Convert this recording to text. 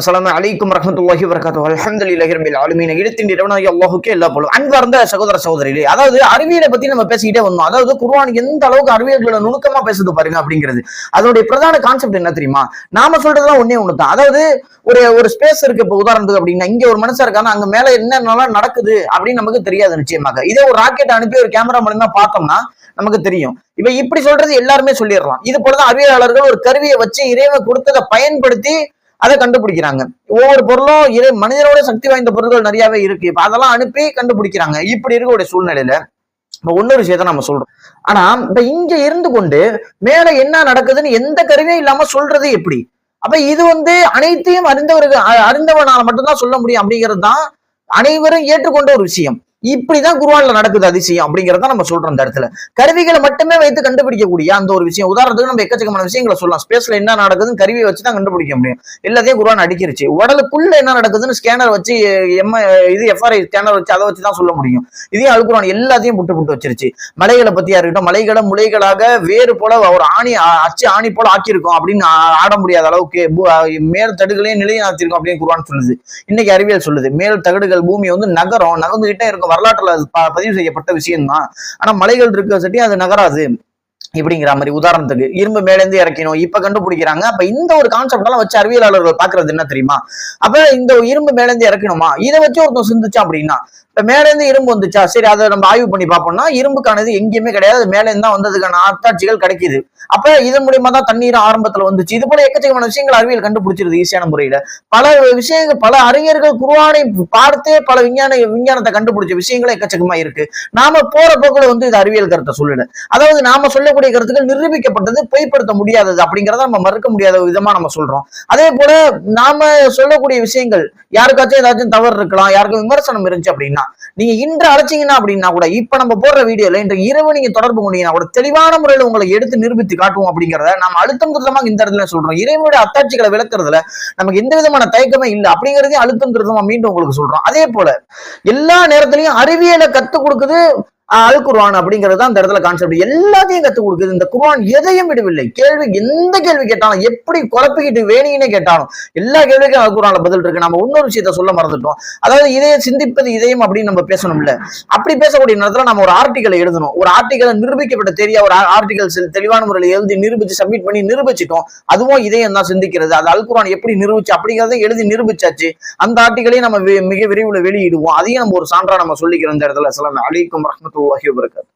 அஸ்ஸலாமு அலைக்கும் வரஹ்மத்துல்லாஹி வபரகாத்துஹு. அல்ஹம்துலில்லாஹி ரப்பில் ஆலமீன். இடத்தின் இறைவனாகிய அல்லாஹ்வுக்கே எல்லா புகழும். அன்பார்ந்த சகோதர சகோதரிகளே, அதாவது அறிவியலை பத்தி நம்ம பேசிக்கிட்டே வந்தோம். அதாவது குர்ஆன் எந்த அளவுக்கு அறிவியல்களை நுணுக்கமா பேசுது பாருங்க அப்படிங்கிறது. அதனுடைய பிரதான கான்செப்ட் என்ன தெரியுமா? நாம சொல்றதெல்லாம் ஒண்ணே ஒண்ணுதான். அதாவது ஒரு ஸ்பேஸ் இருக்கு. இப்ப உதாரணத்துக்கு அப்படின்னா, இங்க ஒரு மனுஷன் இருக்காங்க, அங்க மேல என்னென்னலாம் நடக்குது அப்படின்னு நமக்கு தெரியாது நிச்சயமாக. இதே ஒரு ராக்கெட் அனுப்பி ஒரு கேமரா மூலமா பார்த்தோம்னா நமக்கு தெரியும். இப்ப இப்படி சொல்றது எல்லாருமே சொல்லிடலாம். இது போலதான் அறிவியலாளர்கள் ஒரு கருவியை வச்சு இறைவன் கொடுத்ததை பயன்படுத்தி அதை கண்டுபிடிக்கிறாங்க. ஒவ்வொரு பொருளும் மனிதனோட சக்தி வாய்ந்த பொருட்கள் நிறையவே இருக்கு. இப்ப அதெல்லாம் அனுப்பி கண்டுபிடிக்கிறாங்க. இப்படி இருக்கக்கூடிய சூழ்நிலையில இப்ப இன்னொரு விஷயத்த நம்ம சொல்றோம். ஆனா இப்ப இங்க இருந்து கொண்டு மேல என்ன நடக்குதுன்னு எந்த கருவியும் இல்லாம சொல்றது எப்படி? அப்ப இது அனைத்தையும் அறிந்தவனால மட்டும்தான் சொல்ல முடியும் அப்படிங்கிறது தான் அனைவரும் ஏற்றுக்கொண்ட ஒரு விஷயம். இப்படிதான் குர்ஆன்ல நடக்குது அதிசயம் அப்படிங்கறத நம்ம சொல்றோம். அந்த இடத்துல கருவிகளை மட்டுமே வைத்து கண்டுபிடிக்கக்கூடிய அந்த ஒரு விஷயம். உதாரணத்துக்கு நம்ம எக்கச்சக்கமான விஷயங்களை சொல்லலாம். ஸ்பேஸ்ல என்ன நடக்குதுன்னு கருவியை வச்சுதான் கண்டுபிடிக்க முடியும். எல்லாத்தையும் குர்ஆன் அடிக்கிருச்சு. உடலுக்குள்ள என்ன நடக்குதுன்னு ஸ்கேனர் வச்சு எஃப்ஆர்ஐ ஸ்கேனர் வச்சு அதை வச்சுதான் சொல்ல முடியும். இதையும் அல்குர்ஆன் எல்லாத்தையும் புட்டு வச்சிருச்சு. மலைகளை பத்தியா இருக்கட்டும், மலைகளை முளைகளாக வேறு போல ஒரு ஆணி போல ஆக்கியிருக்கோம் அப்படின்னு ஆட முடியாத அளவுக்கு மேல் தடுகளையும் நிலைநாட்டிருக்கோம் அப்படின்னு குர்ஆன் சொல்லுது. இன்னைக்கு அறிவியல் சொல்லுது மேல் தகடுகள் பூமி நகர்ந்துகிட்டே இருக்கும். வரலாற்றுல பதிவு செய்யப்பட்ட விஷயம் தான். ஆனா மலைகள் இருக்க சட்டி அது நகராது இப்படிங்கிற மாதிரி. உதாரணத்துக்கு இரும்பு மேலேந்து இறக்கணும் இப்ப கண்டுபிடிக்கிறாங்க. அப்ப இந்த ஒரு கான்செப்ட் எல்லாம் வச்சு அறிவியலாளர்கள் பாக்குறது என்ன தெரியுமா? அப்ப இந்த இரும்பு மேலேந்து இறக்கணுமா, இதை வச்சு ஒருத்தன் சிந்திச்சா அப்படின்னா, இப்ப மேலேருந்து இரும்பு வந்துச்சா, சரி அதை நம்ம ஆய்வு பண்ணி பார்ப்போம்னா இரும்புக்கானது எங்கேயுமே கிடையாது. மேலேருந்து தான் வந்ததுக்கான அத்தாட்சிகள் கிடைக்குது. அப்ப இதன் மூலியமா தான் தண்ணீர் ஆரம்பத்துல வந்துச்சு. இது போல எக்கச்சக்கமான விஷயங்கள் அறிவியல் கண்டுபிடிச்சிருது ஈஸியான முறையில. பல விஷயங்கள், பல அறிஞர்கள் குர்ஆனை பார்த்தே பல விஞ்ஞானத்தை கண்டுபிடிச்ச விஷயங்களும் எக்கச்சக்கமா இருக்கு. நாம போற போக்குல இது அறிவியல் கருத்தை சொல்லல. அதாவது நாம சொல்லக்கூடிய கருத்துக்கள் நிரூபிக்கப்பட்டது, பொய்ப்படுத்த முடியாதது அப்படிங்கறத நம்ம மறுக்க முடியாத விதமா நம்ம சொல்றோம். அதே போல நாம சொல்லக்கூடிய விஷயங்கள் யாருக்காச்சும் ஏதாச்சும் தவறு இருக்கலாம், யாருக்கும் விமர்சனம் இருந்துச்சு அப்படின்னா நீங்க இன்று அழைச்சீங்கன்னா அப்படின்னா கூட, இப்ப நம்ம போடுற வீடியோல இன்று இரவு நீங்க தொடர்பு கொண்டீங்கன்னா கூட தெளிவான முறையில உங்களை எடுத்து நிரூபித்து காட்டுவோம் அப்படிங்கிறத நம்ம அழுத்தம் திருத்தமாக இந்த இடத்துல சொல்றோம். இறைவனுடைய அத்தாட்சிகளை விளக்குறதுல நமக்கு எந்த விதமான தயக்கமே இல்லை அப்படிங்கறதையும் அழுத்தம் திருத்தமா மீண்டும் உங்களுக்கு சொல்றோம். அதே போல எல்லா நேரத்திலையும் அறிவியலை கத்துக் கொடுக்குது அல் குர்ஆன் அப்படிங்கிறது அந்த இடத்துல கான்செப்ட். எல்லாத்தையும் கத்துக் கொடுக்குது. இந்த குர்ஆன் எதையும் விடவில்லை. எந்த கேள்வி கேட்டாலும், எப்படி குழப்பிக்கிட்டு வேணினே கேட்டாலும் எல்லா கேள்விக்கும் அல் குர்ஆன்ல பதில் இருக்கு. நம்ம இன்னொரு விஷயத்த சொல்ல மறந்துட்டோம். அதாவது இதைய சிந்திப்பது இதயம் அப்படின்னு நம்ம பேசணும்ல. அப்படி பேசக்கூடிய நேரத்துல நம்ம ஒரு ஆர்டிகலை எழுதணும். ஒரு ஆர்டிகலை நிரூபிக்கப்பட்ட தெரியா ஒரு ஆர்டிகல் தெளிவான முறையில் எழுதி நிரூபிச்சு சப்மிட் பண்ணி நிரூபிச்சிட்டோம். அதுவும் இதயம் தான் சிந்திக்கிறது. அது அல் குர்ஆன் எப்படி நிரூபிச்சு அப்படிங்கிறத எழுதி நிரூபிச்சாச்சு. அந்த ஆர்டிகலையும் நம்ம மிக விரைவில் வெளியிடுவோம். அதையும் நம்ம ஒரு சான்றா நம்ம சொல்லிக்கிறோம் இந்த இடத்துல. அஸ்ஸலாமு அலைக்கும் வரஹ்மத்துல்லாஹி வபரகாத்துஹு.